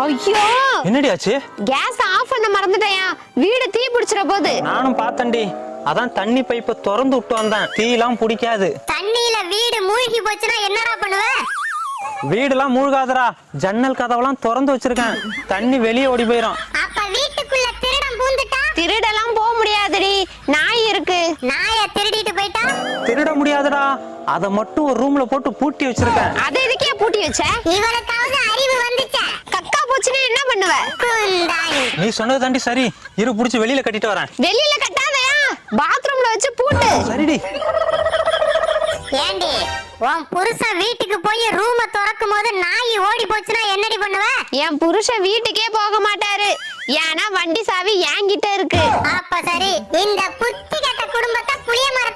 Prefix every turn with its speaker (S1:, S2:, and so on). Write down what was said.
S1: ஐயோ
S2: என்னடி ஆச்சு?
S1: கேஸ் ஆஃப் பண்ண மறந்துட்டேயா, வீடு தீ பிடிச்சிர போகுது.
S2: நானும் பார்த்தேன்டி, அதான் தண்ணி பைப்பை திறந்து விட்டு வந்தேன். தீலாம் பிடிக்காது.
S3: தண்ணியில வீடு மூழ்கி போச்சுன்னா என்னடா பண்ணுவ?
S2: வீடுலாம் மூழ்காதரா, ஜன்னல் கதவெல்லாம் திறந்து வச்சிருக்கேன். தண்ணி வெளியே ஓடி போயிடும்.
S3: அப்ப வீட்டுக்குள்ள திருடன் பூந்துட்டா?
S1: திருடெல்லாம் போக முடியாதுடி, நாய் இருக்கு.
S3: நாய திருடிட்டு போயிட்டா?
S2: திருட முடியாதுடா, அத மட்டும் ஒரு ரூம்ல போட்டு பூட்டி வச்சிருக்கேன்.
S1: அதை எதுக்கே பூட்டி வச்ச?
S3: இவளுக்காவது அறிவு வந்துச்சா?
S1: கக்கா போச்சுன்னா என்ன பண்ணுவ?
S3: குந்தாணி.
S2: நீ சொன்னது தாண்டி சரி, இரு புடிச்சு வெளியில கட்டிட்டு வரேன்.
S1: வெளியில கட்டாதயா, பாத்ரூம்ல வச்சு பூட்டு.
S2: சரிடி.
S3: ஏண்டி உன் புருஷன் வீட்டுக்கு போய் ரூம திறக்கும் போது நாய் ஓடி போச்சுன்னா என்னடி பண்ணுவ?
S1: என் புருஷன் வீட்டுக்கே போக மாட்டாரு, ஏன்னா வண்டி சாவி என்கிட்ட இருக்கு.
S3: அப்ப சரி, இந்த புத்தி கட்ட குடும்பத்தை புளிய மர